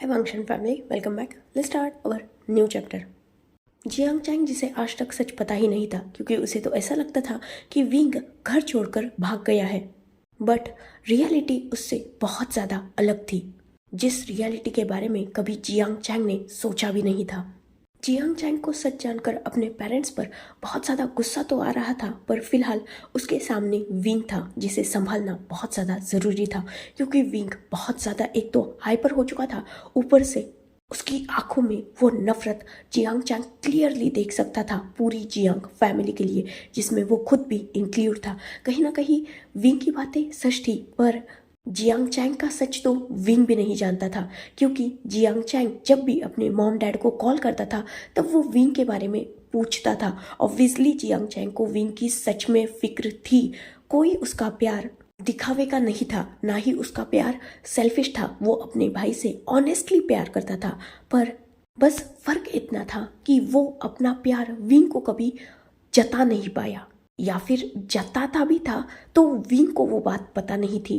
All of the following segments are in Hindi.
Hi Wangshan family, welcome back. Let's start our new chapter. Jiang Chang जिसे आज तक सच पता ही नहीं था, क्योंकि उसे तो ऐसा लगता था कि विंग घर छोड़कर भाग गया है। बट रियलिटी उससे बहुत ज़्यादा अलग थी, जिस रियलिटी के बारे में कभी जियांग चैंग ने सोचा भी नहीं था। जियांग चैंग को सच जानकर अपने पेरेंट्स पर बहुत ज़्यादा गुस्सा तो आ रहा था, पर फिलहाल उसके सामने विंग था जिसे संभालना बहुत ज़्यादा ज़रूरी था, क्योंकि विंग बहुत ज़्यादा एक तो हाइपर हो चुका था, ऊपर से उसकी आंखों में वो नफरत जियांग चैंग क्लियरली देख सकता था पूरी जियांग फैमिली के लिए, जिसमें वो खुद भी इंक्लूड था। कहीं ना कहीं विंग की बातें सच थी, पर जियांग चैंग का सच तो विंग भी नहीं जानता था, क्योंकि जियांग चैंग जब भी अपने मॉम डैड को कॉल करता था तब वो विंग के बारे में पूछता था। ऑब्वियसली जियांग चैंग को विंग की सच में फिक्र थी। कोई उसका प्यार दिखावे का नहीं था, ना ही उसका प्यार सेल्फिश था। वो अपने भाई से ऑनेस्टली प्यार करता था, पर बस फर्क इतना था कि वो अपना प्यार विंग को कभी जता नहीं पाया, या फिर जताता भी था तो विंग को वो बात पता नहीं थी।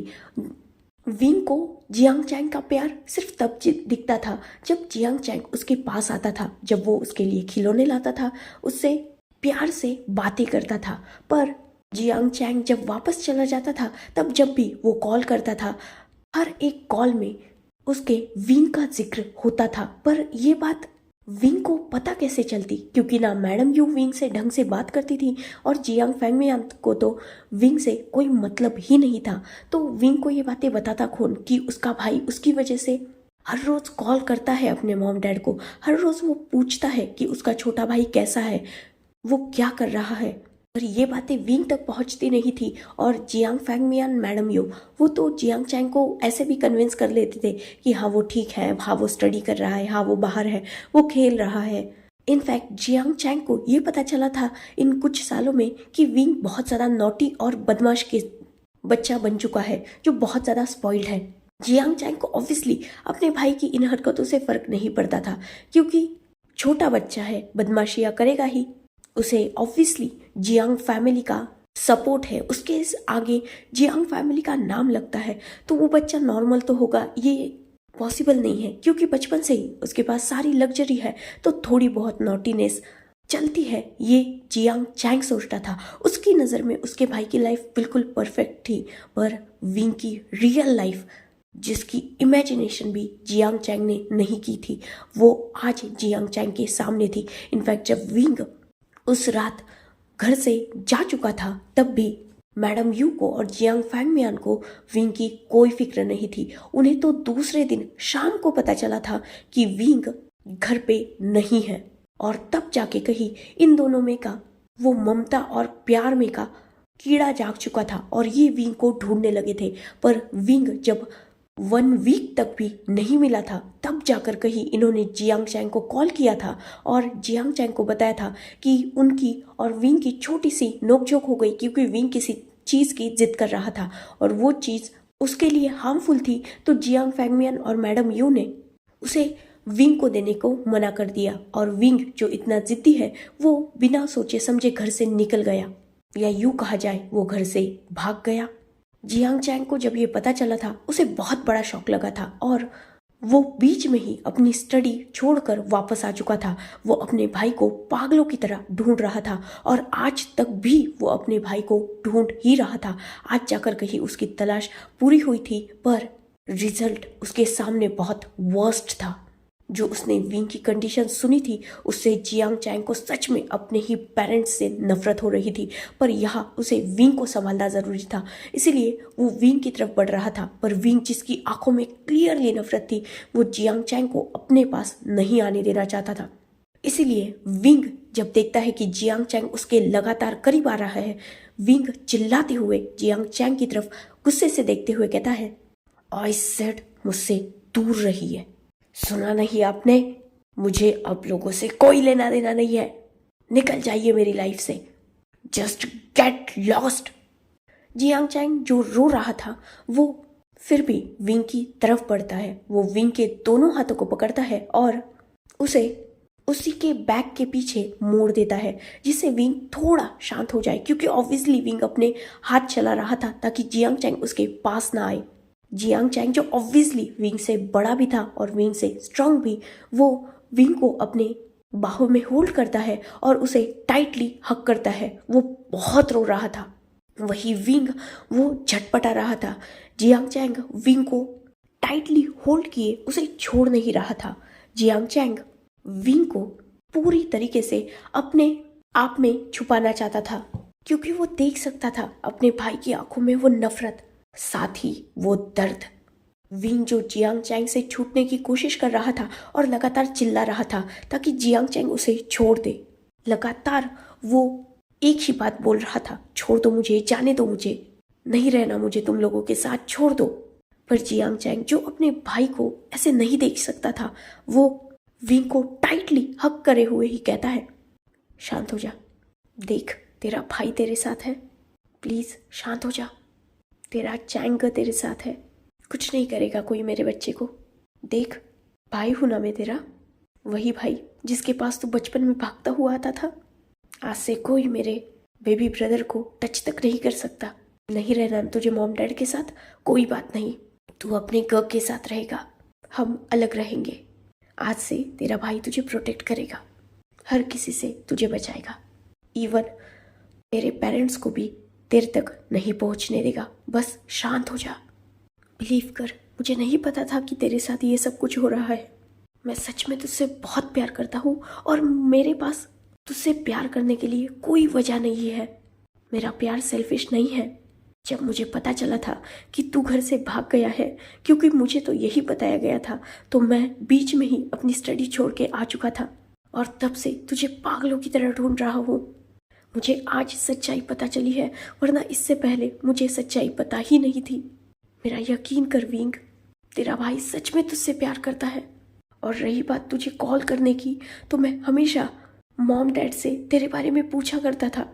विंग को जियांग चैंग का प्यार सिर्फ तब दिखता था जब जियांग चैंग उसके पास आता था, जब वो उसके लिए खिलौने लाता था, उससे प्यार से बातें करता था। पर जियांग चैंग जब वापस चला जाता था, तब जब भी वो कॉल करता था, हर एक कॉल में उसके विंग का जिक्र होता था। पर ये बात विंग को पता कैसे चलती, क्योंकि ना मैडम यू विंग से ढंग से बात करती थी और जियांग फैंगमियान को तो विंग से कोई मतलब ही नहीं था। तो विंग को ये बातें बताता कौन कि उसका भाई उसकी वजह से हर रोज कॉल करता है अपने मॉम डैड को, हर रोज वो पूछता है कि उसका छोटा भाई कैसा है, वो क्या कर रहा है। पर ये बातें विंग तक पहुंचती नहीं थी, और जियांग फैंगमियान मैडम यो वो तो जियांग चैंग को ऐसे भी कन्विंस कर लेते थे कि हाँ वो ठीक है, हाँ वो स्टडी कर रहा है, हाँ वो बाहर है, वो खेल रहा है। इनफैक्ट जियांग चैंग को ये पता चला था इन कुछ सालों में कि विंग बहुत ज़्यादा नॉटी और बदमाश के बच्चा बन चुका है, जो बहुत ज़्यादा स्पॉइल्ड है। जियांग चैंग को ऑब्वियसली अपने भाई की इन हरकतों से फर्क नहीं पड़ता था, क्योंकि छोटा बच्चा है, बदमाशियाँ करेगा ही। उसे ऑब्वियसली जियांग फैमिली का सपोर्ट है, उसके आगे जियांग फैमिली का नाम लगता है, तो वो बच्चा नॉर्मल तो होगा, ये पॉसिबल नहीं है, क्योंकि बचपन से ही उसके पास सारी लग्जरी है, तो थोड़ी बहुत नॉटीनेस चलती है, ये जियांग चैंग सोचता था। उसकी नज़र में उसके भाई की लाइफ बिल्कुल परफेक्ट थी, पर विंग की रियल लाइफ, जिसकी इमेजिनेशन भी जियांग चैंग ने नहीं की थी, वो आज जियांग चैंग के सामने थी। इनफैक्ट जब विंग उस रात घर से जा चुका था, तब भी मैडम यू को और जियांग फैंगमियान को विंग की कोई फिक्र नहीं थी। उन्हें तो दूसरे दिन शाम को पता चला था कि विंग घर पे नहीं है, और तब जाके कहीं इन दोनों में का वो ममता और प्यार में का कीड़ा जाग चुका था, और ये विंग को ढूंढने लगे थे। पर विंग जब 1 वीक तक भी नहीं मिला था, तब जाकर कहीं इन्होंने जियांग चैंग को कॉल किया था और जियांग चैंग को बताया था कि उनकी और विंग की छोटी सी नोकझोंक हो गई, क्योंकि विंग किसी चीज़ की जिद कर रहा था और वो चीज़ उसके लिए हार्मफुल थी। तो जियांग फैंगमियान और मैडम यू ने उसे विंग को देने को मना कर दिया, और विंग जो इतना जिद्दी है वो बिना सोचे समझे घर से निकल गया, या यूँ कहा जाए वो घर से भाग गया। जियांग चैंग को जब ये पता चला था, उसे बहुत बड़ा शॉक लगा था, और वो बीच में ही अपनी स्टडी छोड़कर वापस आ चुका था। वो अपने भाई को पागलों की तरह ढूंढ रहा था, और आज तक भी वो अपने भाई को ढूंढ ही रहा था। आज जाकर कहीं उसकी तलाश पूरी हुई थी, पर रिजल्ट उसके सामने बहुत वर्स्ट था। जो उसने विंग की कंडीशन सुनी थी, उससे जियांग चैंग को सच में अपने ही पेरेंट्स से नफरत हो रही थी, पर यहाँ उसे विंग को संभालना जरूरी था, इसीलिए वो विंग की तरफ बढ़ रहा था। पर विंग जिसकी आंखों में क्लियरली नफरत थी, वो जियांग चैंग को अपने पास नहीं आने देना चाहता था। इसीलिए विंग जब देखता है कि जियांग चैंग उसके लगातार करीब आ रहा है, विंग चिल्लाते हुए जियांग चैंग की तरफ गुस्से से देखते हुए कहता है, आई सेड मुझसे दूर रहिए, सुना नहीं आपने? मुझे अब लोगों से कोई लेना देना नहीं है, निकल जाइए मेरी लाइफ से, just get lost. Jiang Chang जो रो रहा था, वो फिर भी विंग की तरफ बढ़ता है। वो विंग के दोनों हाथों को पकड़ता है और उसे उसी के बैग के पीछे मोड़ देता है, जिससे विंग थोड़ा शांत हो जाए, क्योंकि ऑब्वियसली विंग अपने हाथ चला रहा था ताकि जियांग चैंग उसके पास ना आए। जियांग चैंग जो ऑब्वियसली विंग से बड़ा भी था और विंग से स्ट्रांग भी, वो विंग को अपने बाहों में होल्ड करता है और उसे टाइटली हग करता है। वो बहुत रो रहा था। वही विंग वो झटपटा रहा था। जियांग चैंग विंग को टाइटली होल्ड किए उसे छोड़ नहीं रहा था। जियांग चैंग विंग को पूरी तरीके से अपने आप में छुपाना चाहता था, क्योंकि वो देख सकता था अपने भाई की आंखों में वो नफरत, साथ ही वो दर्द। विंग जो जियांग चैंग से छूटने की कोशिश कर रहा था और लगातार चिल्ला रहा था ताकि जियांग चैंग उसे छोड़ दे। लगातार वो एक ही बात बोल रहा था, छोड़ दो मुझे, जाने दो मुझे, नहीं रहना मुझे तुम लोगों के साथ, छोड़ दो। पर जियांग चैंग जो अपने भाई को ऐसे नहीं देख सकता था, वो विंग को टाइटली हग करे हुए ही कहता है, शांत हो जा, देख तेरा भाई तेरे साथ है, प्लीज शांत हो जा, तेरा चैंग तेरे साथ है, कुछ नहीं करेगा कोई मेरे बच्चे को, देख भाई हूं ना मैं तेरा, वही भाई जिसके पास तू बचपन में भागता हुआ आता था। आज से कोई मेरे बेबी ब्रदर को टच तक नहीं कर सकता। नहीं रहना तुझे मॉम डैड के साथ, कोई बात नहीं, तू अपने गर्ल के साथ रहेगा, हम अलग रहेंगे। आज से तेरा भाई तुझे प्रोटेक्ट करेगा, हर किसी से तुझे बचाएगा, इवन तेरे पेरेंट्स को भी तेरे तक नहीं पहुंचने देगा, बस शांत हो जा। बिलीव कर, मुझे नहीं पता था कि तेरे साथ ये सब कुछ हो रहा है। मैं सच में तुझसे बहुत प्यार करता हूँ और मेरे पास तुझसे प्यार करने के लिए कोई वजह नहीं है। मेरा प्यार सेल्फिश नहीं है। जब मुझे पता चला था कि तू घर से भाग गया है, क्योंकि मुझे तो यही बताया गया था, तो मैं बीच में ही अपनी स्टडी छोड़ के आ चुका था और तब से तुझे पागलों की तरह ढूंढ रहा हूँ। मुझे आज सच्चाई पता चली है, वरना इससे पहले मुझे सच्चाई पता ही नहीं थी। मेरा यकीन कर विंग, तेरा भाई सच में तुझसे प्यार करता है। और रही बात तुझे कॉल करने की, तो मैं हमेशा मॉम डैड से तेरे बारे में पूछा करता था,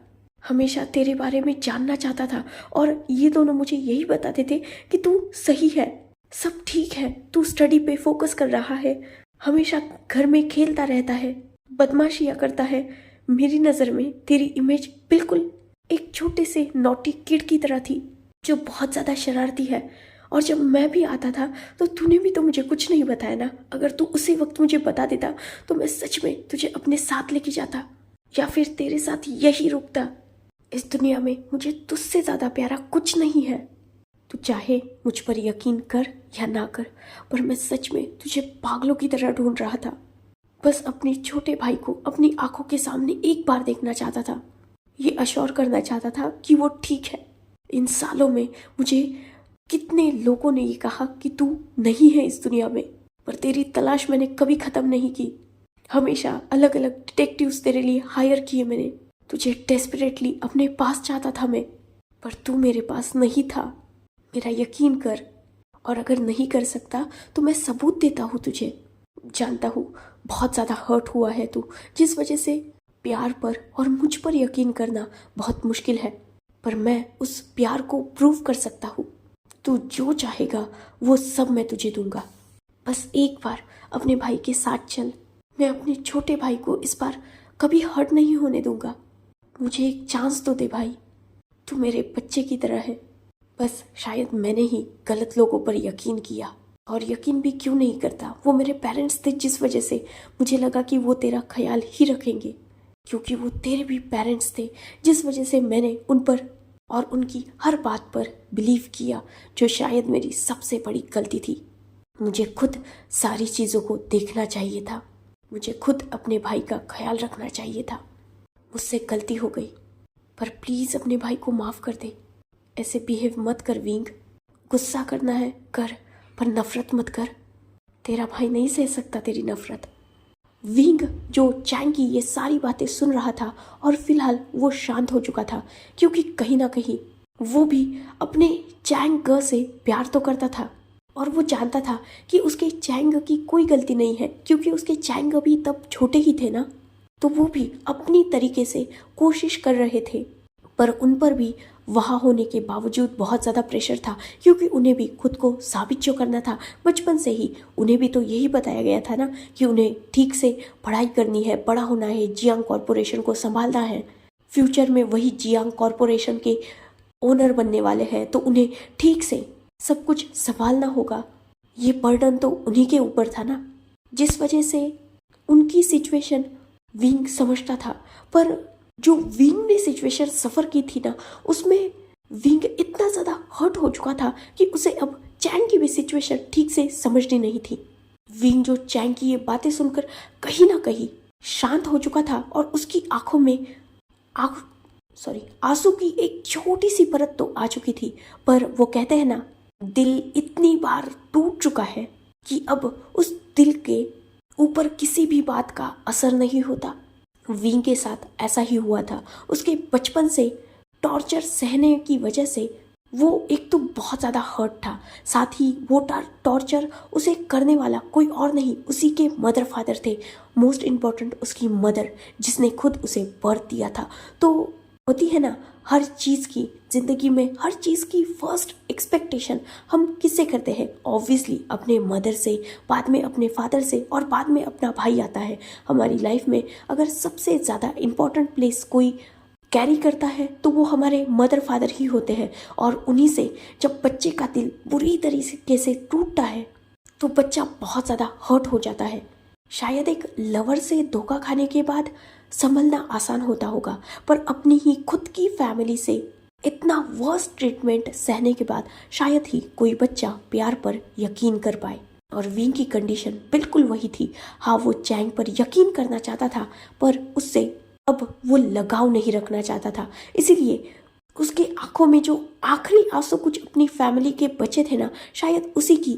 हमेशा तेरे बारे में जानना चाहता था, और ये दोनों मुझे यही बताते थे कि तू सही है, सब ठीक है, तू स्टडी पे फोकस कर रहा है, हमेशा घर में खेलता रहता है, बदमाशियाँ करता है। मेरी नज़र में तेरी इमेज बिल्कुल एक छोटे से नॉटी किड की तरह थी, जो बहुत ज़्यादा शरारती है। और जब मैं भी आता था तो तूने भी तो मुझे कुछ नहीं बताया ना। अगर तू उसी वक्त मुझे बता देता तो मैं सच में तुझे अपने साथ लेके जाता, या फिर तेरे साथ यही रुकता। इस दुनिया में मुझे तुझसे ज़्यादा प्यारा कुछ नहीं है। तू चाहे मुझ पर यकीन कर या ना कर, पर मैं सच में तुझे पागलों की तरह ढूंढ रहा था। बस अपने छोटे भाई को अपनी आंखों के सामने एक बार देखना चाहता था, ये अश्योर करना चाहता था कि वो ठीक है। इन सालों में मुझे कितने लोगों ने ये कहा कि तू नहीं है इस दुनिया में, पर तेरी तलाश मैंने कभी खत्म नहीं की। हमेशा अलग अलग डिटेक्टिव्स तेरे लिए हायर किए मैंने, तुझे डेस्परेटली अपने पास चाहता था मैं, पर तू मेरे पास नहीं था। मेरा यकीन कर, और अगर नहीं कर सकता तो मैं सबूत देता हूँ तुझे। जानता हूँ बहुत ज़्यादा हर्ट हुआ है तू, जिस वजह से प्यार पर और मुझ पर यकीन करना बहुत मुश्किल है, पर मैं उस प्यार को प्रूव कर सकता हूँ। तू जो चाहेगा वो सब मैं तुझे दूंगा। बस एक बार अपने भाई के साथ चल, मैं अपने छोटे भाई को इस बार कभी हर्ट नहीं होने दूंगा। मुझे एक चांस तो दे भाई, तू मेरे बच्चे की तरह है। बस शायद मैंने ही गलत लोगों पर यकीन किया, और यकीन भी क्यों नहीं करता, वो मेरे पेरेंट्स थे, जिस वजह से मुझे लगा कि वो तेरा ख्याल ही रखेंगे, क्योंकि वो तेरे भी पेरेंट्स थे, जिस वजह से मैंने उन पर और उनकी हर बात पर बिलीव किया, जो शायद मेरी सबसे बड़ी गलती थी। मुझे खुद सारी चीज़ों को देखना चाहिए था, मुझे खुद अपने भाई का ख्याल रखना चाहिए था। मुझसे गलती हो गई, पर प्लीज़ अपने भाई को माफ़ कर दे। ऐसे बिहेव मत कर विंग, गुस्सा करना है कर, पर नफ़रत मत कर। तेरा भाई नहीं सह सकता तेरी नफ़रत। विंग जो चैंग की ये सारी बातें सुन रहा था, और फिलहाल वो शांत हो चुका था, क्योंकि कहीं ना कहीं वो भी अपने चैंग ग से प्यार तो करता था, और वो जानता था कि उसके चैंग की कोई गलती नहीं है, क्योंकि उसके चैंग भी तब छोटे ही थे ना। तो वो भी अपनी तरीके से कोशिश कर रहे थे, पर उन पर भी वहाँ होने के बावजूद बहुत ज़्यादा प्रेशर था, क्योंकि उन्हें भी खुद को साबित जो करना था। बचपन से ही उन्हें भी तो यही बताया गया था ना कि उन्हें ठीक से पढ़ाई करनी है, बड़ा होना है, जियांग कॉरपोरेशन को संभालना है, फ्यूचर में वही जियांग कॉरपोरेशन के ओनर बनने वाले हैं, तो उन्हें ठीक से सब कुछ संभालना होगा, ये बर्डन तो उन्हीं के ऊपर था ना, जिस वजह से उनकी सिचुएशन विंग समझता था। पर जो विंग ने सिचुएशन सफ़र की थी ना, उसमें विंग इतना ज़्यादा हर्ट हो चुका था कि उसे अब चैंग की भी सिचुएशन ठीक से समझनी नहीं थी। विंग जो चैंग की ये बातें सुनकर कहीं ना कहीं शांत हो चुका था और उसकी आंखों में आंसू की एक छोटी सी परत तो आ चुकी थी। पर वो कहते हैं ना, दिल इतनी बार टूट चुका है कि अब उस दिल के ऊपर किसी भी बात का असर नहीं होता। विंग के साथ ऐसा ही हुआ था। उसके बचपन से टॉर्चर सहने की वजह से वो एक तो बहुत ज़्यादा हर्ट था, साथ ही वो टॉर्चर उसे करने वाला कोई और नहीं, उसी के मदर फादर थे। मोस्ट इम्पॉर्टेंट उसकी मदर, जिसने खुद उसे बर्थ दिया था। तो होती है ना, हर चीज़ की ज़िंदगी में हर चीज़ की फर्स्ट एक्सपेक्टेशन हम किससे करते हैं? ऑब्वियसली अपने मदर से, बाद में अपने फादर से और बाद में अपना भाई आता है। हमारी लाइफ में अगर सबसे ज़्यादा इम्पॉर्टेंट प्लेस कोई कैरी करता है तो वो हमारे मदर फादर ही होते हैं। और उन्हीं से जब बच्चे का दिल बुरी तरीके से टूटता है तो बच्चा बहुत ज़्यादा हर्ट हो जाता है। शायद एक लवर से धोखा खाने के बाद संभलना आसान होता होगा, पर अपनी ही खुद की फैमिली से इतना वर्स्ट ट्रीटमेंट सहने के बाद शायद ही कोई बच्चा प्यार पर यकीन कर पाए। और विंग की कंडीशन बिल्कुल वही थी। हाँ, वो चैंग पर यकीन करना चाहता था, पर उससे अब वो लगाव नहीं रखना चाहता था। इसीलिए उसके आंखों में जो आखिरी आंसू कुछ अपनी फैमिली के बचे थे ना, शायद उसी की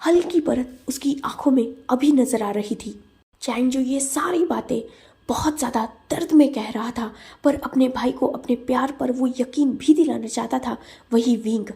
हल्की परत उसकी आंखों में अभी नजर आ रही थी। चैंग जो ये सारी बातें बहुत ज़्यादा दर्द में कह रहा था, पर अपने भाई को अपने प्यार पर वो यकीन भी दिलाना चाहता था, वही विंग।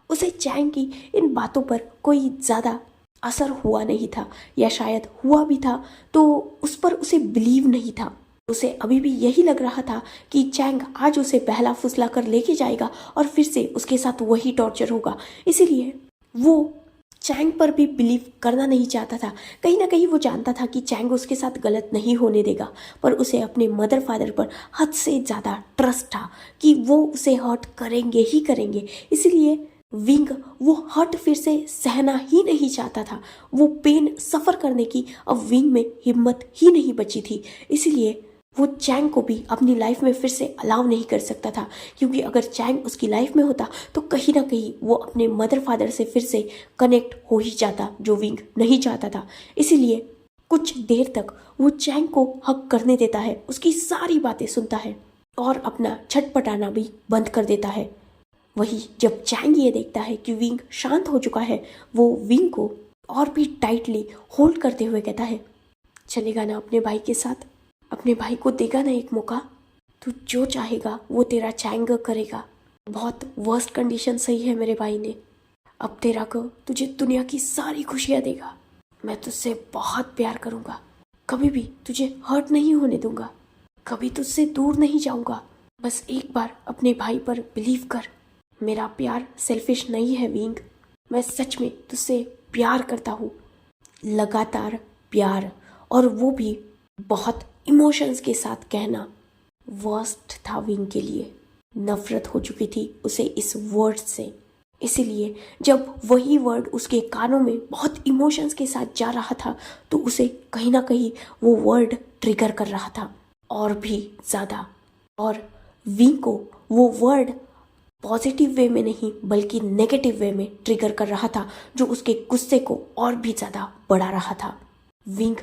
उसे चैंग की इन बातों पर कोई ज़्यादा असर हुआ नहीं था, या शायद हुआ भी था तो उस पर उसे बिलीव नहीं था। उसे अभी भी यही लग रहा था कि चैंग आज उसे बहला फुसला कर लेके जाएगा और फिर से उसके साथ वही टॉर्चर होगा। इसीलिए वो चैंग पर भी बिलीव करना नहीं चाहता था। कहीं ना कहीं वो जानता था कि चैंग उसके साथ गलत नहीं होने देगा, पर उसे अपने मदर फादर पर हद से ज़्यादा ट्रस्ट था कि वो उसे हर्ट करेंगे ही करेंगे। इसीलिए विंग वो हर्ट फिर से सहना ही नहीं चाहता था। वो पेन सफ़र करने की अब विंग में हिम्मत ही नहीं बची थी। इसीलिए वो चैंग को भी अपनी लाइफ में फिर से अलाउ नहीं कर सकता था, क्योंकि अगर चैंग उसकी लाइफ में होता तो कहीं ना कहीं वो अपने मदर फादर से फिर से कनेक्ट हो ही जाता, जो विंग नहीं चाहता था। इसीलिए कुछ देर तक वो चैंग को हक करने देता है, उसकी सारी बातें सुनता है और अपना छटपटाना भी बंद कर देता है। वही जब चैंग ये देखता है कि विंग शांत हो चुका है, वो विंग को और भी टाइटली होल्ड करते हुए कहता है, चलेगा ना अपने भाई के साथ? अपने भाई को देगा ना एक मौका? तू जो चाहेगा वो तेरा चैंग करेगा। बहुत वर्स्ट कंडीशन सही है मेरे भाई ने। अब तेरा को तुझे दुनिया की सारी खुशियाँ देगा। मैं तुझसे बहुत प्यार करूँगा, कभी भी तुझे हर्ट नहीं होने दूंगा, कभी तुझसे दूर नहीं जाऊँगा। बस एक बार अपने भाई पर बिलीव कर। मेरा प्यार सेल्फिश नहीं है विंग, मैं सच में तुझसे प्यार करता हूँ, लगातार प्यार, और वो भी बहुत इमोशंस के साथ कहना वर्स्ट था विंग के लिए। नफरत हो चुकी थी उसे इस वर्ड से। इसीलिए जब वही वर्ड उसके कानों में बहुत इमोशंस के साथ जा रहा था तो उसे कहीं ना कहीं वो वर्ड ट्रिगर कर रहा था और भी ज़्यादा। और विंग को वो वर्ड पॉजिटिव वे में नहीं बल्कि नेगेटिव वे में ट्रिगर कर रहा था, जो उसके गुस्से को और भी ज़्यादा बढ़ा रहा था। विंग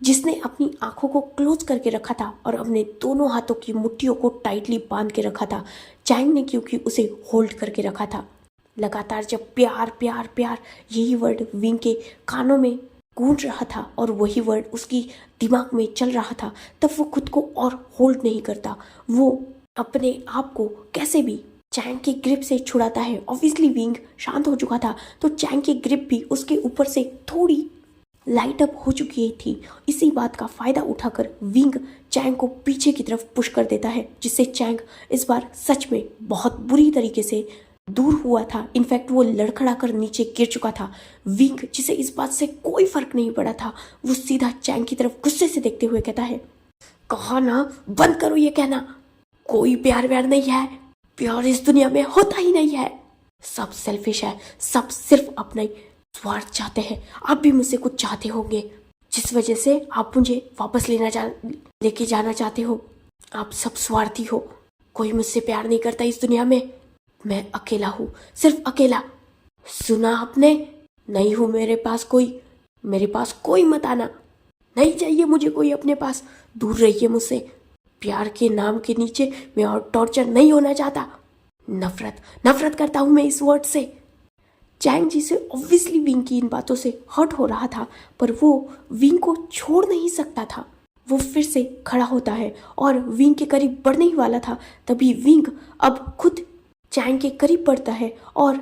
जिसने अपनी आंखों को क्लोज करके रखा था और अपने दोनों हाथों की मुट्ठियों को टाइटली बांध के रखा था, चैंग ने क्योंकि उसे होल्ड करके रखा था। लगातार जब प्यार प्यार प्यार यही वर्ड विंग के कानों में गूंज रहा था और वही वर्ड उसकी दिमाग में चल रहा था, तब वो खुद को और होल्ड नहीं करता। वो अपने आप को कैसे भी चैंग के ग्रिप से छुड़ाता है। ऑब्वियसली विंग शांत हो चुका था तो चैंग की ग्रिप भी उसके ऊपर से थोड़ी लाइट अप हो चुकी थी। इसी बात का फ़ायदा उठाकर विंग चैंग को पीछे की तरफ पुश कर देता है, जिससे चैंग इस बार सच में बहुत बुरी तरीके से दूर हुआ था। इनफैक्ट वो लड़खड़ा कर नीचे गिर चुका था। विंग जिसे इस बात से कोई फर्क नहीं पड़ा था, वो सीधा चैंग की तरफ गुस्से से देखते हुए कहता है, कहा ना बंद करो ये कहना, कोई प्यार व्यार नहीं है, प्यार इस दुनिया में होता ही नहीं है। सब सेल्फिश है, सब सिर्फ अपना ही स्वार्थ चाहते हैं। आप भी मुझसे कुछ चाहते होंगे जिस वजह से आप मुझे वापस लेके जाना चाहते हो। आप सब स्वार्थी हो, कोई मुझसे प्यार नहीं करता इस दुनिया में। मैं अकेला हूँ, सिर्फ अकेला। सुना आपने? नहीं हूँ मेरे पास कोई मत आना। नहीं चाहिए मुझे कोई अपने पास, दूर रहिए मुझसे। प्यार के नाम के नीचे मैं और टॉर्चर नहीं होना चाहता। नफरत करता हूँ मैं इस वर्ड से। चैंग जी से ऑब्वियसली विंग की इन बातों से हर्ट हो रहा था, पर वो विंग को छोड़ नहीं सकता था। वो फिर से खड़ा होता है और विंग के करीब बढ़ने ही वाला था, तभी विंग अब खुद चैंग के करीब बढ़ता है और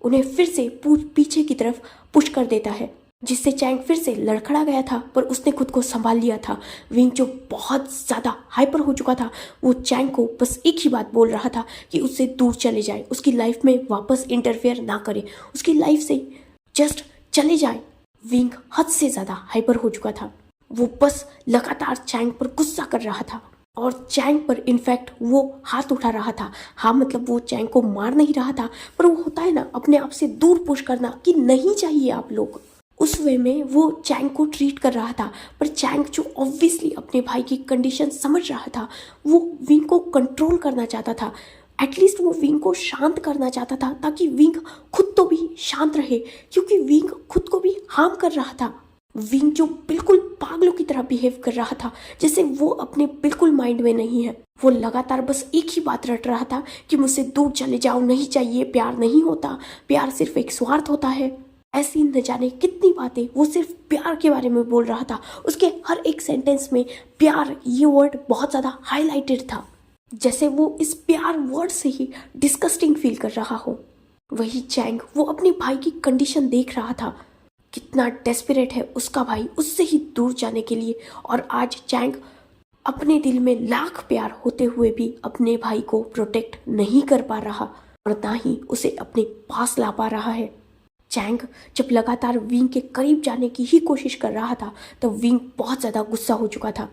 उन्हें फिर से पीछे की तरफ पुश कर देता है, जिससे चैंग फिर से लड़खड़ा गया था, पर उसने खुद को संभाल लिया था। विंग जो बहुत ज़्यादा हाइपर हो चुका था, वो चैंग को बस एक ही बात बोल रहा था कि उससे दूर चले जाए, उसकी लाइफ में वापस इंटरफेयर ना करे, उसकी लाइफ से जस्ट चले जाए। विंग हद से ज़्यादा हाइपर हो चुका था। वो बस लगातार चैंग पर गुस्सा कर रहा था और चैंग पर इनफैक्ट वो हाथ उठा रहा था। हाँ, मतलब वो चैंग को मार नहीं रहा था, पर वो होता है ना अपने आप से दूर पुश करना कि नहीं चाहिए आप लोग। उस वे में वो चैंग को ट्रीट कर रहा था, पर चैंग जो ऑब्वियसली अपने भाई की कंडीशन समझ रहा था, वो विंग को कंट्रोल करना चाहता था। एटलीस्ट वो विंग को शांत करना चाहता था, ताकि विंग खुद तो भी शांत रहे, क्योंकि विंग खुद को भी हार्म कर रहा था। विंग जो बिल्कुल पागलों की तरह बिहेव कर रहा था, जैसे वो अपने बिल्कुल माइंड में नहीं है। वो लगातार बस एक ही बात रट रहा था कि मुझसे दूर चले जाओ, नहीं चाहिए, प्यार नहीं होता, प्यार सिर्फ एक स्वार्थ होता है। ऐसी न जाने कितनी बातें वो सिर्फ प्यार के बारे में बोल रहा था। उसके हर एक सेंटेंस में प्यार ये वर्ड बहुत ज़्यादा हाईलाइटेड था, जैसे वो इस प्यार वर्ड से ही डिस्गस्टिंग फील कर रहा हो। वही चैंग वो अपने भाई की कंडीशन देख रहा था, कितना डेस्परेट है उसका भाई उससे ही दूर जाने के लिए। और आज चैंग अपने दिल में लाख प्यार होते हुए भी अपने भाई को प्रोटेक्ट नहीं कर पा रहा और ना ही उसे अपने पास ला पा रहा है। चैंग जब लगातार विंग के करीब जाने की ही कोशिश कर रहा था, तब विंग बहुत ज़्यादा गुस्सा हो चुका था।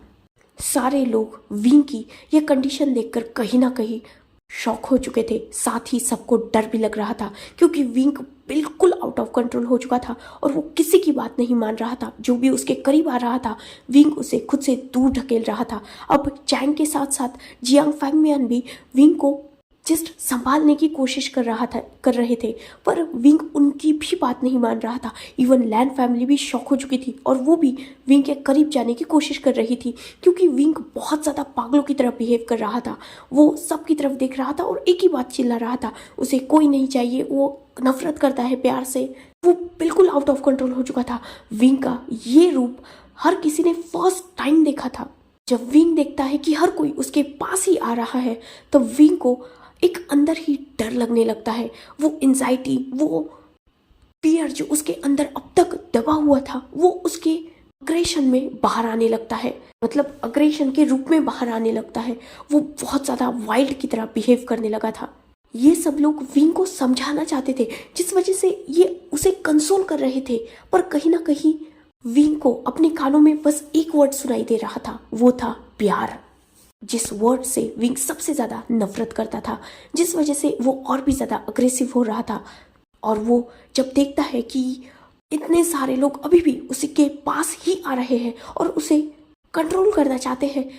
सारे लोग विंग की ये कंडीशन देखकर कहीं ना कहीं शॉक हो चुके थे, साथ ही सबको डर भी लग रहा था, क्योंकि विंग बिल्कुल आउट ऑफ कंट्रोल हो चुका था और वो किसी की बात नहीं मान रहा था। जो भी उसके करीब आ रहा था, विंग उसे खुद से दूर ढकेल रहा था। अब चैंग के साथ साथ जियांग फैंगमियान भी विंग को जस्ट संभालने की कोशिश कर रहे थे, पर विंग उनकी भी बात नहीं मान रहा था। इवन लैन फैमिली भी शॉक हो चुकी थी और वो भी विंग के करीब जाने की कोशिश कर रही थी, क्योंकि विंग बहुत ज़्यादा पागलों की तरह बिहेव कर रहा था। वो सबकी तरफ देख रहा था और एक ही बात चिल्ला रहा था, उसे कोई नहीं चाहिए, वो नफरत करता है प्यार से। वो बिल्कुल आउट ऑफ कंट्रोल हो चुका था। विंग का ये रूप हर किसी ने फर्स्ट टाइम देखा था। जब विंग देखता है कि हर कोई उसके पास ही आ रहा है, तब विंग को एक अंदर ही डर लगने लगता है। वो एंजाइटी, वो फियर जो उसके अंदर अब तक दबा हुआ था, वो उसके अग्रेशन में बाहर आने लगता है, मतलब अग्रेशन के रूप में बाहर आने लगता है। वो बहुत ज़्यादा वाइल्ड की तरह बिहेव करने लगा था। ये सब लोग विंग को समझाना चाहते थे, जिस वजह से ये उसे कंसोल कर रहे थे, पर कहीं ना कहीं विंग को अपने कानों में बस एक वर्ड सुनाई दे रहा था, वो था प्यार। जिस वर्ड से विंग सबसे ज़्यादा नफरत करता था, जिस वजह से वो और भी ज़्यादा अग्रेसिव हो रहा था। और वो जब देखता है कि इतने सारे लोग अभी भी उसी के पास ही आ रहे हैं और उसे कंट्रोल करना चाहते हैं,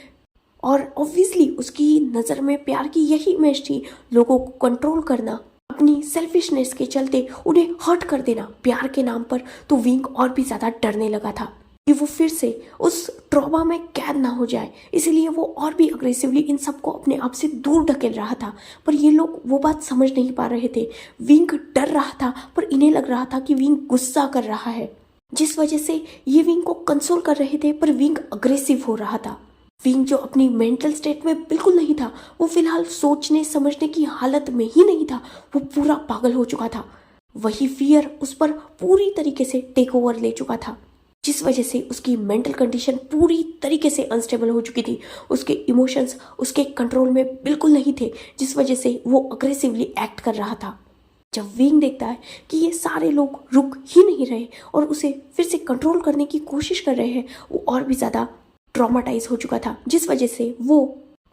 और ऑब्वियसली उसकी नज़र में प्यार की यही इमेज थी, लोगों को कंट्रोल करना, अपनी सेल्फिशनेस के चलते उन्हें हर्ट कर देना प्यार के नाम पर। तो विंग और भी ज़्यादा डरने लगा था कि वो फिर से उस ट्रॉमा में कैद ना हो जाए, इसीलिए वो और भी अग्रेसिवली इन सबको अपने आप से दूर ढकेल रहा था। पर ये लोग वो बात समझ नहीं पा रहे थे। विंग डर रहा था, पर इन्हें लग रहा था कि विंग गुस्सा कर रहा है, जिस वजह से ये विंग को कंसोल कर रहे थे, पर विंग अग्रेसिव हो रहा था। विंग जो अपनी मेंटल स्टेट में बिल्कुल नहीं था, वो फिलहाल सोचने समझने की हालत में ही नहीं था, वो पूरा पागल हो चुका था। वही फियर उस पर पूरी तरीके से टेक ओवर ले चुका था, जिस वजह से उसकी मेंटल कंडीशन पूरी तरीके से अनस्टेबल हो चुकी थी। उसके इमोशंस उसके कंट्रोल में बिल्कुल नहीं थे, जिस वजह से वो अग्रेसिवली एक्ट कर रहा था। जब विंग देखता है कि ये सारे लोग रुक ही नहीं रहे और उसे फिर से कंट्रोल करने की कोशिश कर रहे हैं, वो और भी ज़्यादा ट्रॉमाटाइज हो चुका था, जिस वजह से वो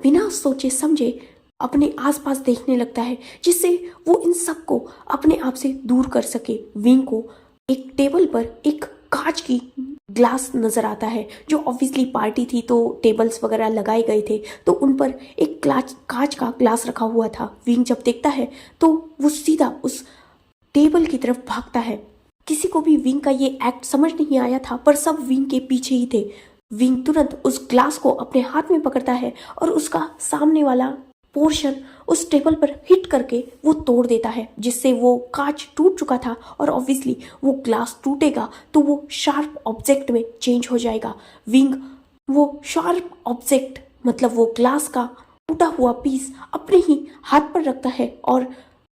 बिना सोचे समझे अपने आसपास देखने लगता है, जिससे वो इन सबको अपने आप से दूर कर सके। विंग को एक टेबल पर एक कांच की ग्लास नजर आता है, जो ऑब्वियसली पार्टी थी तो टेबल्स वगैरह लगाए गए थे, तो उन पर एक कांच का ग्लास रखा हुआ था। विंग जब देखता है तो वो सीधा उस टेबल की तरफ भागता है। किसी को भी विंग का ये एक्ट समझ नहीं आया था, पर सब विंग के पीछे ही थे। विंग तुरंत उस ग्लास को अपने हाथ में पकड़ता है और उसका सामने वाला पोर्शन उस टेबल पर हिट करके वो तोड़ देता है, जिससे वो कांच टूट चुका था और ऑब्वियसली वो ग्लास टूटेगा तो वो शार्प ऑब्जेक्ट में चेंज हो जाएगा। विंग वो शार्प ऑब्जेक्ट मतलब वो ग्लास का टूटा हुआ पीस अपने ही हाथ पर रखता है और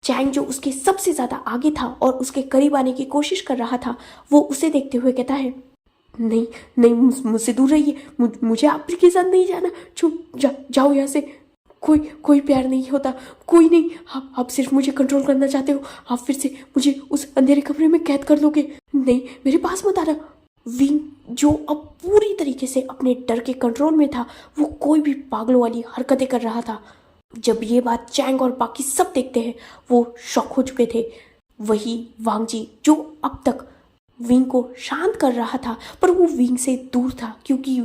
चैंग जो उसके सबसे ज्यादा आगे था और उसके करीब आने की कोशिश कर रहा था, वो उसे देखते हुए कहता है, नहीं नहीं, मुझसे दूर रहिए, मुझे आपके साथ नहीं जाना, जाओ यहाँ से, कोई प्यार नहीं होता, कोई नहीं, आप सिर्फ मुझे कंट्रोल करना चाहते हो, आप फिर से मुझे उस अंधेरे कमरे में कैद कर लोगे, नहीं मेरे पास मत आना। विंग जो अब पूरी तरीके से अपने डर के कंट्रोल में था, वो कोई भी पागलों वाली हरकतें कर रहा था। जब ये बात चैंग और बाकी सब देखते हैं, वो शॉक हो चुके थे। वही वांग जी जो अब तक विंग को शांत कर रहा था, पर वो विंग से दूर था, क्योंकि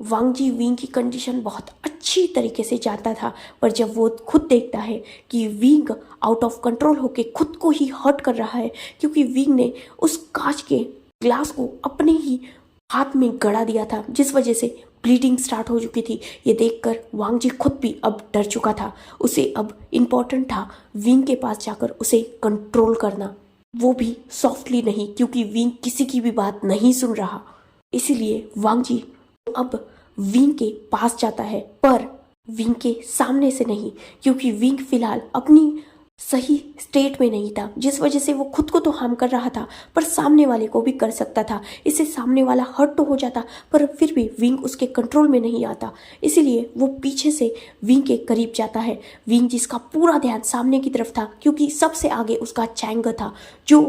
वांग जी विंग की कंडीशन बहुत अच्छी तरीके से जानता था। पर जब वो खुद देखता है कि विंग आउट ऑफ कंट्रोल होके खुद को ही हर्ट कर रहा है, क्योंकि विंग ने उस कांच के ग्लास को अपने ही हाथ में गड़ा दिया था, जिस वजह से ब्लीडिंग स्टार्ट हो चुकी थी। ये देखकर वांग जी खुद भी अब डर चुका था। उसे अब इम्पोर्टेंट था विंग के पास जाकर उसे कंट्रोल करना, वो भी सॉफ्टली नहीं, क्योंकि विंग किसी की भी बात नहीं सुन रहा। इसीलिए वांग जी अब विंग के पास जाता है, पर विंग के सामने से नहीं, क्योंकि विंग फिलहाल अपनी सही स्टेट में नहीं था, जिस वजह से वो खुद को तो हार्म कर रहा था, पर सामने वाले को भी कर सकता था। इससे सामने वाला हर्ट तो हो जाता, पर फिर भी विंग उसके कंट्रोल में नहीं आता। इसीलिए वो पीछे से विंग के करीब जाता है। विंग जिसका पूरा ध्यान सामने की तरफ था, क्योंकि सबसे आगे उसका चैंग था, जो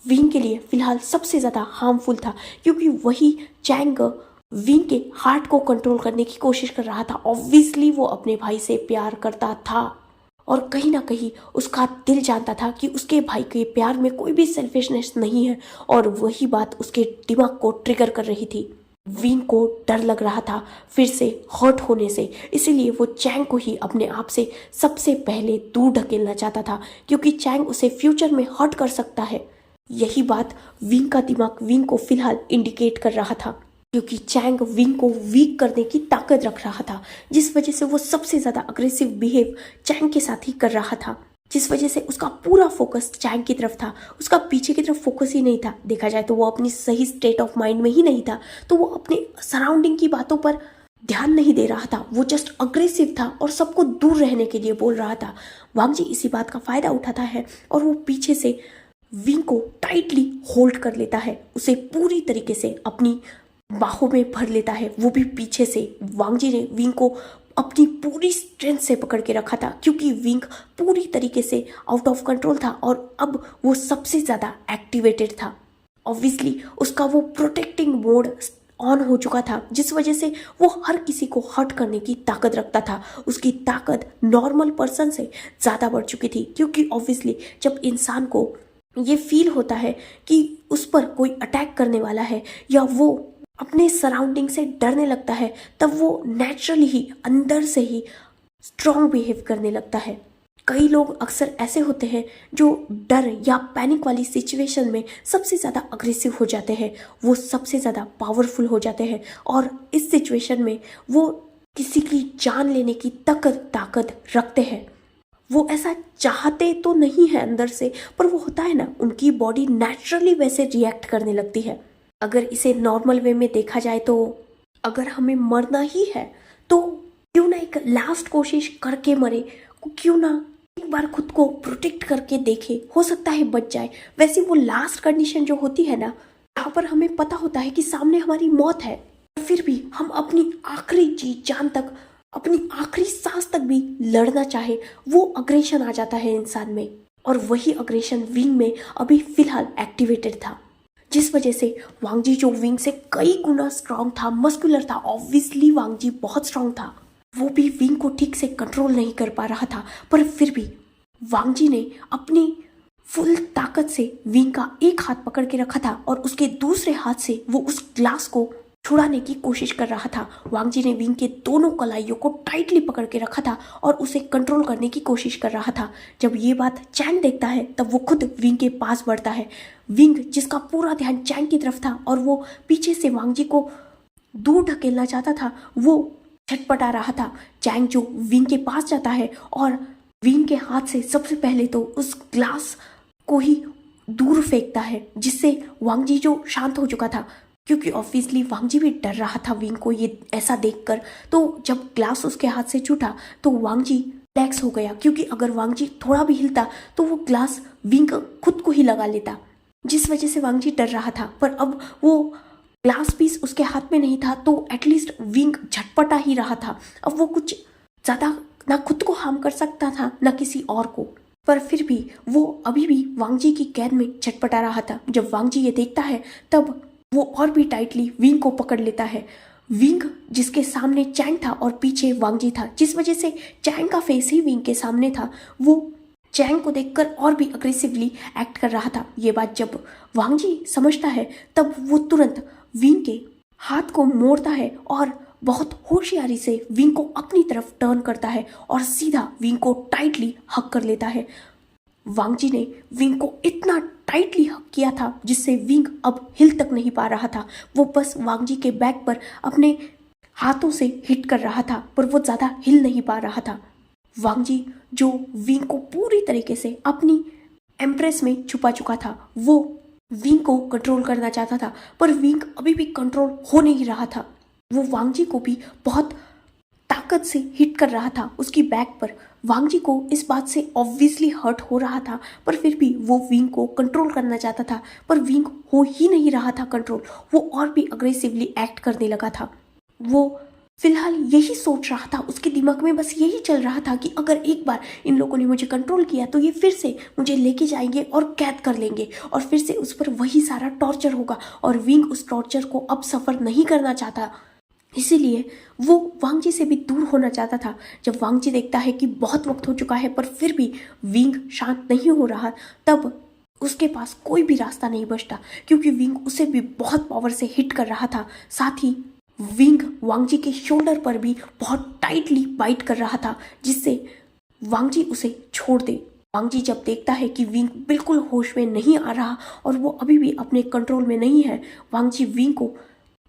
विंग के लिए फिलहाल सबसे ज़्यादा हार्मफुल था, क्योंकि वही चैंग विंग के हार्ट को कंट्रोल करने की कोशिश कर रहा था। ऑब्वियसली वो अपने भाई से प्यार करता था और कहीं ना कहीं उसका दिल जानता था कि उसके भाई के प्यार में कोई भी सेल्फिशनेस नहीं है, और वही बात उसके दिमाग को ट्रिगर कर रही थी। विंग को डर लग रहा था फिर से हर्ट होने से, इसीलिए वो चैंग को ही अपने आप से सबसे पहले दूर ढकेलना चाहता था, क्योंकि चैंग उसे फ्यूचर में हर्ट कर सकता है। यही बात विंग का दिमाग विंग को फिलहाल इंडिकेट कर रहा था, क्योंकि चैंग विंग को वीक करने की ताकत रख रहा था, जिस वजह से वो सबसे ज़्यादा अग्रेसिव बिहेव चैंग के साथ ही कर रहा था, जिस वजह से उसका पूरा फोकस चैंग की तरफ था, उसका पीछे की तरफ फोकस ही नहीं था। देखा जाए तो वो अपनी सही स्टेट ऑफ माइंड में ही नहीं था, तो वो अपने सराउंडिंग की बातों पर ध्यान नहीं दे रहा था, वो जस्ट अग्रेसिव था और सबको दूर रहने के लिए बोल रहा था। वांग जी इसी बात का फायदा उठाता है और वो पीछे से विंग को टाइटली होल्ड कर लेता है, उसे पूरी तरीके से अपनी बाहों में भर लेता है। वो भी पीछे से वांग जी ने विंग को अपनी पूरी स्ट्रेंथ से पकड़ के रखा था, क्योंकि विंग पूरी तरीके से आउट ऑफ कंट्रोल था और अब वो सबसे ज़्यादा एक्टिवेटेड था। ऑब्वियसली उसका वो प्रोटेक्टिंग मोड ऑन हो चुका था, जिस वजह से वो हर किसी को हर्ट करने की ताकत रखता था। उसकी ताकत नॉर्मल पर्सन से ज़्यादा बढ़ चुकी थी, क्योंकि ऑब्वियसली जब इंसान को ये फील होता है कि उस पर कोई अटैक करने वाला है या वो अपने सराउंडिंग से डरने लगता है, तब वो नेचुरली ही अंदर से ही स्ट्रॉन्ग बिहेव करने लगता है। कई लोग अक्सर ऐसे होते हैं जो डर या पैनिक वाली सिचुएशन में सबसे ज़्यादा अग्रेसिव हो जाते हैं, वो सबसे ज़्यादा पावरफुल हो जाते हैं और इस सिचुएशन में वो किसी की जान लेने की ताकत रखते हैं। वो ऐसा चाहते तो नहीं है अंदर से, पर वो होता है ना, उनकी बॉडी नेचुरली वैसे रिएक्ट करने लगती है। अगर इसे नॉर्मल वे में देखा जाए तो अगर हमें मरना ही है तो क्यों ना एक लास्ट कोशिश करके मरे, क्यों ना एक बार खुद को प्रोटेक्ट करके देखे, हो सकता है बच जाए। वैसे वो लास्ट कंडीशन जो होती है ना, यहाँ पर हमें पता होता है कि सामने हमारी मौत है, फिर भी हम अपनी आखिरी जी जान तक, अपनी आखिरी सांस तक भी लड़ना चाहे, वो अग्रेशन आ जाता है इंसान में। और वही अग्रेशन विंग में अभी फिलहाल एक्टिवेटेड था, जिस वजह से वांग जी जो विंग से कई गुना स्ट्रांग था, मस्कुलर था, ऑब्वियसली वांग जी बहुत स्ट्रांग था, वो भी विंग को ठीक से कंट्रोल नहीं कर पा रहा था, पर फिर भी वांग जी ने अपनी फुल ताकत से विंग का एक हाथ पकड़ के रखा था और उसके दूसरे हाथ से वो उस ग्लास को छुड़ाने की कोशिश कर रहा था। वांग जी ने विंग के दोनों कलाइयों को टाइटली पकड़ के रखा था और उसे कंट्रोल करने की कोशिश कर रहा था। जब ये बात चैंग देखता है तब वो खुद विंग के पास बढ़ता है। विंग जिसका पूरा ध्यान चैंग की तरफ था और वो पीछे से वांग जी को दूर ढकेलना चाहता था, वो छटपटा रहा था। चैंग जो विंग के पास जाता है और विंग के हाथ से सबसे पहले तो उस ग्लास को ही दूर फेंकता है, जिससे वांग जी जो शांत हो चुका था, क्योंकि ऑब्वियसली वांग जी भी डर रहा था विंग को ये ऐसा देखकर। तो जब ग्लास उसके हाथ से छूटा तो वांग जी रिलैक्स हो गया, क्योंकि अगर वांग जी थोड़ा भी हिलता तो वो ग्लास विंग खुद को ही लगा लेता, जिस वजह से वांग जी डर रहा था। पर अब वो ग्लास पीस उसके हाथ में नहीं था तो एटलीस्ट विंग झटपटा ही रहा था। अब वो कुछ ज़्यादा ना खुद को हार्म कर सकता था ना किसी और को, पर फिर भी वो अभी भी वांग जी की कैद में झटपटा रहा था। जब वांग जी ये देखता है तब वो और भी टाइटली विंग को पकड़ लेता है। विंग जिसके सामने चैंग था और पीछे वांग जी था, जिस वजह से चैंग का फेस ही विंग के सामने था, वो चैंग को देखकर और भी अग्रेसिवली एक्ट कर रहा था। ये बात जब वांग जी समझता है तब वो तुरंत विंग के हाथ को मोड़ता है और बहुत होशियारी से विंग को अपनी तरफ टर्न करता है और सीधा विंग को टाइटली हक कर लेता है। वांग जी ने विंग को इतना टाइटली हक किया था जिससे विंग अब हिल तक नहीं पा रहा था। वो बस वांग जी के बैक पर अपने हाथों से हिट कर रहा था, पर वो ज़्यादा हिल नहीं पा रहा था। वांग जी जो विंग को पूरी तरीके से अपनी एम्प्रेस में छुपा चुका था, वो विंग को कंट्रोल करना चाहता था, पर विंग अभी भी कंट्रोल हो नहीं रहा था। वो वांग जी को भी बहुत ताकत से हिट कर रहा था उसकी बैक पर। वांग जी को इस बात से ऑब्वियसली हर्ट हो रहा था, पर फिर भी वो विंग को कंट्रोल करना चाहता था, पर विंग हो ही नहीं रहा था कंट्रोल। वो और भी अग्रेसिवली एक्ट करने लगा था। वो फिलहाल यही सोच रहा था, उसके दिमाग में बस यही चल रहा था कि अगर एक बार इन लोगों ने मुझे कंट्रोल किया तो ये फिर से मुझे लेके जाएंगे और कैद कर लेंगे और फिर से उस पर वही सारा टॉर्चर होगा, और विंग उस टॉर्चर को अब सफ़र नहीं करना चाहता। इसीलिए वो वांग जी से भी दूर होना चाहता था। जब वांग जी देखता है कि बहुत वक्त हो चुका है पर फिर भी विंग शांत नहीं हो रहा, तब उसके पास कोई भी रास्ता नहीं बचता, क्योंकि विंग उसे भी बहुत पावर से हिट कर रहा था। साथ ही विंग वांग जी के शोल्डर पर भी बहुत टाइटली बाइट कर रहा था, जिससे वांग जी उसे छोड़ दे। वांग जी जब देखता है कि विंग बिल्कुल होश में नहीं आ रहा और वो अभी भी अपने कंट्रोल में नहीं है, वांग जी विंग को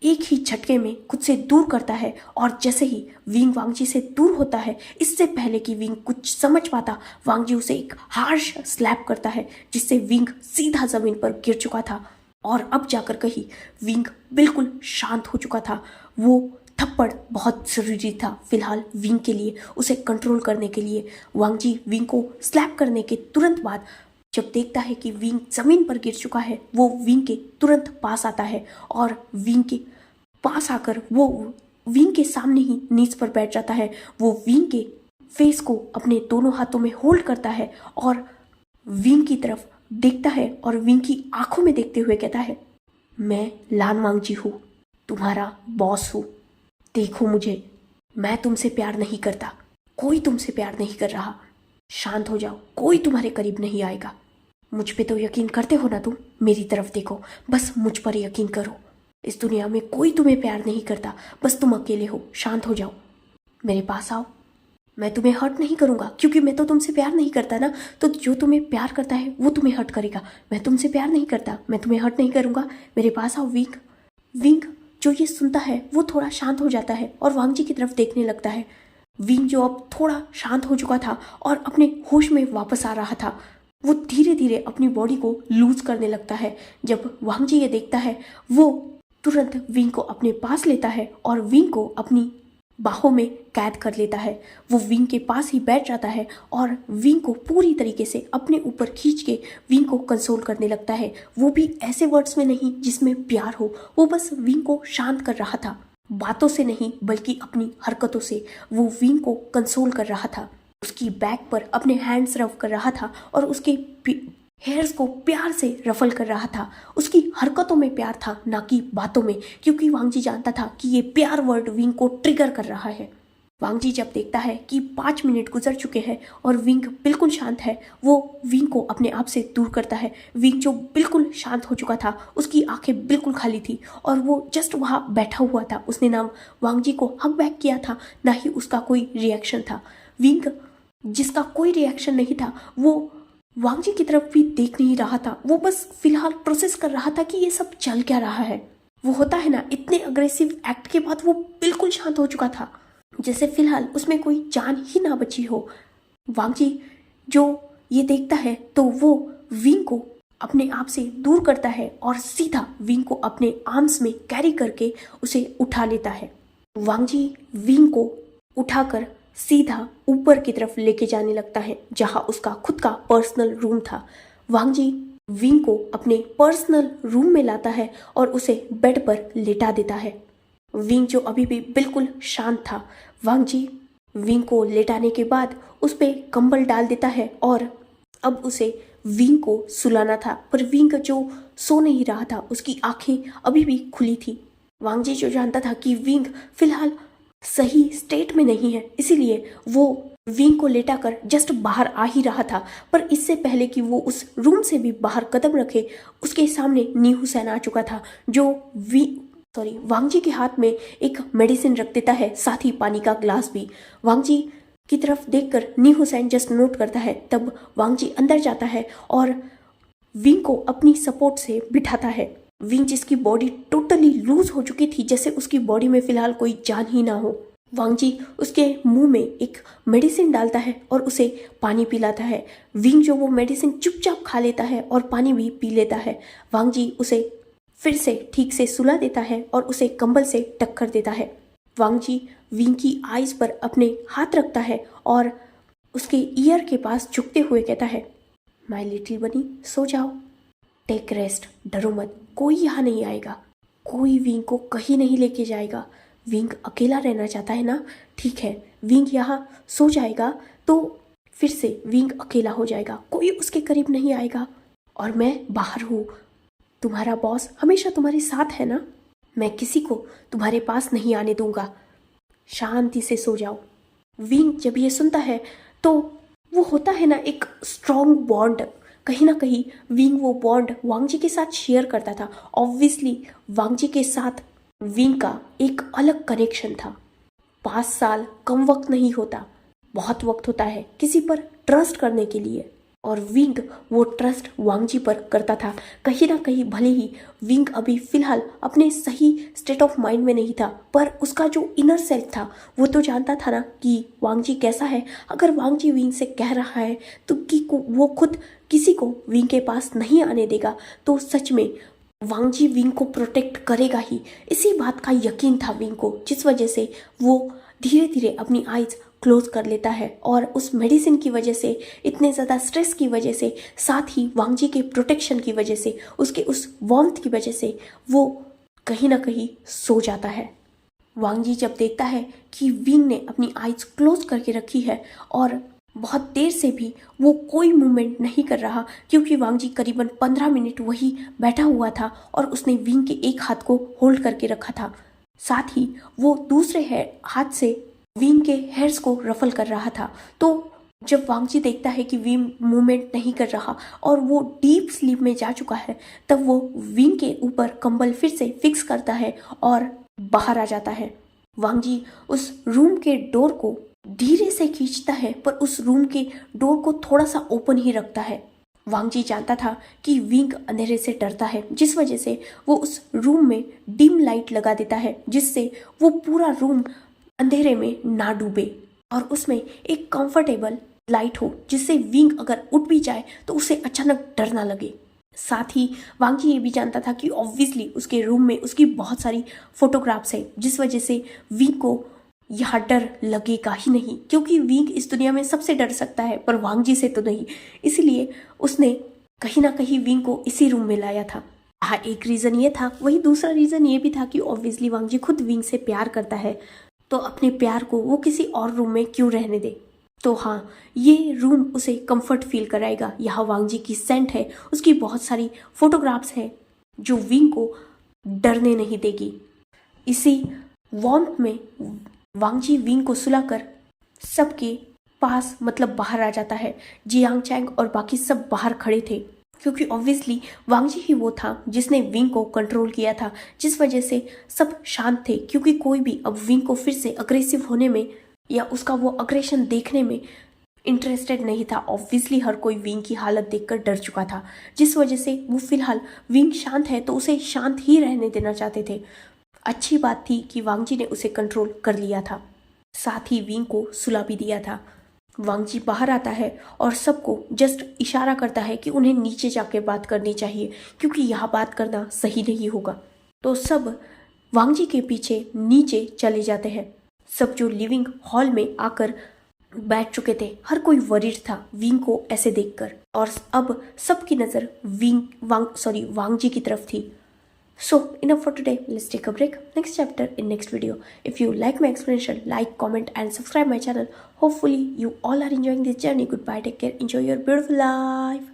एक ही झटके में खुद से दूर करता है। और जैसे ही विंग वांग जी से दूर होता है, इससे पहले कि विंग कुछ समझ पाता, वांग जी उसे एक हार्श स्लैप करता है, जिससे विंग सीधा जमीन पर गिर चुका था। और अब जाकर कहीं विंग बिल्कुल शांत हो चुका था। वो थप्पड़ बहुत ज़रूरी था फिलहाल विंग के लिए, उसे कंट्रोल करने के लिए। वांग जी विंग को स्लैप करने के तुरंत बाद जब देखता है कि विंग ज़मीन पर गिर चुका है, वो विंग के तुरंत पास आता है और विंग के पास आकर वो विंग के सामने ही नीच पर बैठ जाता है। वो विंग के फेस को अपने दोनों हाथों में होल्ड करता है और विंग की तरफ देखता है और विंग की आंखों में देखते हुए कहता है, मैं लान वांग जी हूँ, तुम्हारा बॉस हूँ। देखो मुझे, मैं तुमसे प्यार नहीं करता, कोई तुमसे प्यार नहीं कर रहा। शांत हो जाओ, कोई तुम्हारे करीब नहीं आएगा। मुझ पे तो यकीन करते हो ना तुम? मेरी तरफ देखो, बस मुझ पर यकीन करो। इस दुनिया में कोई तुम्हें प्यार नहीं करता, बस तुम अकेले हो। शांत हो जाओ, मेरे पास आओ, मैं तुम्हें हर्ट नहीं करूँगा, क्योंकि मैं तो तुमसे प्यार नहीं करता ना, तो जो तुम्हें प्यार करता है वो तुम्हें हर्ट करेगा। मैं तुमसे प्यार नहीं करता, मैं तुम्हें हर्ट नहीं करूँगा, मेरे पास आओ। विंग विंग जो ये सुनता है वो थोड़ा शांत हो जाता है और वांग जी की तरफ देखने लगता है। विंग जो अब थोड़ा शांत हो चुका था और अपने होश में वापस आ रहा था, वो धीरे धीरे अपनी बॉडी को लूज करने लगता है। जब वांग जी ये देखता है, वो तुरंत विंग को अपने पास लेता है और विंग को अपनी बाहों में कैद कर लेता है। वो विंग के पास ही बैठ जाता है और विंग को पूरी तरीके से अपने ऊपर खींच के विंग को कंसोल करने लगता है। वो भी ऐसे वर्ड्स में नहीं जिसमें प्यार हो, वो बस विंग को शांत कर रहा था, बातों से नहीं बल्कि अपनी हरकतों से वो विंग को कंसोल कर रहा था। उसकी बैक पर अपने हैंड्स रब कर रहा था और उसके हेयर्स को प्यार से रफल कर रहा था। उसकी हरकतों में प्यार था, ना कि बातों में, क्योंकि वांग जी जानता था कि ये प्यार वर्ड विंग को ट्रिगर कर रहा है। वांग जी जब देखता है कि 5 मिनट गुजर चुके हैं और विंग बिल्कुल शांत है, वो विंग को अपने आप से दूर करता है। विंग जो बिल्कुल शांत हो चुका था, उसकी आंखें बिल्कुल खाली थी और वो जस्ट वहाँ बैठा हुआ था। उसने ना वांग जी को हग बैक किया था, ना ही उसका कोई रिएक्शन था। विंग जिसका कोई रिएक्शन नहीं था, वो वांग जी की तरफ भी देख नहीं रहा था। वो बस फिलहाल प्रोसेस कर रहा था कि ये सब चल क्या रहा है। वो होता है ना, इतने अग्रेसिव एक्ट के बाद वो बिल्कुल शांत हो चुका था, जैसे फिलहाल उसमें कोई जान ही ना बची हो। वांग जी जो ये देखता है तो वो विंग को अपने आप से दूर करता है और सीधा विंग को अपने आर्म्स में कैरी करके उसे उठा लेता है। वांग जी विंग को उठाकर सीधा ऊपर की तरफ लेके जाने लगता है, जहां उसका खुद का पर्सनल रूम था। वांग जी विंग को अपने पर्सनल रूम में लाता है और उसे बेड पर लेटा देता है। विंग जो अभी भी बिल्कुल शांत था, वांग जी विंग को लेटाने के बाद उस पे कंबल डाल देता है और अब उसे विंग को सुलाना था। पर विंग जो सो नहीं रहा था, उसकी आंखें अभी भी खुली थी। वांग जी जो जानता था कि विंग फिलहाल सही स्टेट में नहीं है, इसीलिए वो विंग को लेटाकर जस्ट बाहर आ ही रहा था। पर इससे पहले कि वो उस रूम से भी बाहर कदम रखे, उसके सामने नी हुसैन आ चुका था, जो वांग जी के हाथ में एक मेडिसिन रख देता है, साथ ही पानी का ग्लास भी। वांग जी की तरफ देखकर नी हुसैन जस्ट नोट करता है। तब वांग जी अंदर जाता है और विंग को अपनी सपोर्ट से बिठाता है। विंग जिसकी बॉडी टोटली लूज हो चुकी थी, जैसे उसकी बॉडी में फिलहाल कोई जान ही ना हो। वांग जी उसके मुंह में एक मेडिसिन डालता है और उसे पानी पिलाता है। विंग जो वो मेडिसिन चुपचाप खा लेता है और पानी भी पी लेता है। वांग जी उसे फिर से ठीक से सुला देता है और उसे कंबल से ढक कर देता है। वांग जी विंग की आईज पर अपने हाथ रखता है और उसके ईयर के पास झुकते हुए कहता है, माय लिटिल बनी, सो जाओ, टेक रेस्ट, डरो मत, कोई यहाँ नहीं आएगा, कोई विंग को कहीं नहीं लेके जाएगा। विंग अकेला रहना चाहता है ना, ठीक है, विंग यहाँ सो जाएगा तो फिर से विंग अकेला हो जाएगा, कोई उसके करीब नहीं आएगा और मैं बाहर हूँ। तुम्हारा बॉस हमेशा तुम्हारे साथ है ना, मैं किसी को तुम्हारे पास नहीं आने दूंगा, शांति से सो जाओ। विंग जब ये सुनता है तो वो होता है ना एक स्ट्रॉन्ग बॉन्ड, कहीं ना कहीं विंग वो बॉन्ड वांग जी के साथ शेयर करता था। ऑब्वियसली वांग जी के साथ विंग का एक अलग कनेक्शन था। 5 साल कम वक्त नहीं होता, बहुत वक्त होता है किसी पर ट्रस्ट करने के लिए, और विंग वो ट्रस्ट वांग जी पर करता था। कहीं ना कहीं भले ही विंग अभी फिलहाल अपने सही स्टेट ऑफ माइंड में नहीं था, पर उसका जो इनर सेल्फ था वो तो जानता था ना कि वांग जी कैसा है। अगर वांग जी विंग से कह रहा है तो कि वो खुद किसी को विंग के पास नहीं आने देगा, तो सच में वांग जी विंग को प्रोटेक्ट करेगा ही। इसी बात का यकीन था विंग को, जिस वजह से वो धीरे धीरे अपनी आईज क्लोज कर लेता है और उस मेडिसिन की वजह से, इतने ज़्यादा स्ट्रेस की वजह से, साथ ही वांग जी के प्रोटेक्शन की वजह से, उसके उस वार्मथ की वजह से वो कहीं ना कहीं सो जाता है। वांग जी जब देखता है कि विंग ने अपनी आईज क्लोज करके रखी है और बहुत देर से भी वो कोई मूवमेंट नहीं कर रहा, क्योंकि वांग जी करीबन 15 मिनट वही बैठा हुआ था और उसने विंग के एक हाथ को होल्ड करके रखा था, साथ ही वो दूसरे हाथ से विंग के हेयर्स को रफल कर रहा था। तो जब वांग जी देखता है कि विंग मूवमेंट नहीं कर रहा और वो डीप स्लीप में जा चुका है, तब वो विंग के ऊपर कंबल फिर से फिक्स करता है और बाहर आ जाता है। वांग जी उस रूम के डोर को धीरे से खींचता है, पर उस रूम के डोर को थोड़ा सा ओपन ही रखता है। वांग जी जानता था कि विंग अंधेरे से डरता है, जिस वजह से वो उस रूम में डिम लाइट लगा देता है, जिससे वो पूरा रूम अंधेरे में ना डूबे और उसमें एक कंफर्टेबल लाइट हो, जिससे विंग अगर उठ भी जाए तो उसे अचानक डर ना लगे। साथ ही वांग जी ये भी जानता था कि ऑब्वियसली उसके रूम में उसकी बहुत सारी फोटोग्राफ्स है, जिस वजह से विंग को यह डर लगेगा ही नहीं, क्योंकि विंग इस दुनिया में सबसे डर सकता है पर वांग जी से तो नहीं। इसलिए उसने कहीं ना कहीं विंग को इसी रूम में लाया था। हाँ, एक रीज़न ये था, वही दूसरा रीज़न ये भी था कि ऑब्वियसली वांग जी खुद विंग से प्यार करता है, तो अपने प्यार को वो किसी और रूम में क्यों रहने दे। तो हाँ, ये रूम उसे कंफर्ट फील कराएगा। यहाँ वांग जी की सेंट है, उसकी बहुत सारी फोटोग्राफ्स है जो विंग को डरने नहीं देगी। इसी वार्मथ में वांगजी विंग को सुलाकर सबके पास मतलब बाहर आ जाता है। जियांग चैंग और बाकी सब बाहर खड़े थे क्योंकि ऑब्वियसली वांगजी ही वो था जिसने विंग को कंट्रोल किया था, जिस वजह से सब शांत थे क्योंकि कोई भी अब विंग को फिर से अग्रेसिव होने में या उसका वो अग्रेशन देखने में इंटरेस्टेड नहीं था। ऑब्वियसली हर कोई विंग की हालत देखकर डर चुका था, जिस वजह से वो फिलहाल विंग शांत है तो उसे शांत ही रहने देना चाहते थे। अच्छी बात थी कि वांगजी ने उसे कंट्रोल कर लिया था, साथ ही विंग को सुला भी दिया था। वांगजी बाहर आता है और सबको जस्ट इशारा करता है कि उन्हें नीचे जाकर बात करनी चाहिए क्योंकि यहाँ बात करना सही नहीं होगा। तो सब वांगजी के पीछे नीचे चले जाते हैं। सब जो लिविंग हॉल में आकर बैठ चुके थे, हर कोई वरीड था विंग को ऐसे देखकर, और अब सबकी नज़र वांगजी की तरफ थी। So enough for today. Let's take a break. Next chapter in next video. If you like my explanation, like, comment and subscribe my channel. Hopefully you all are enjoying this journey. Goodbye. Take care. Enjoy your beautiful life.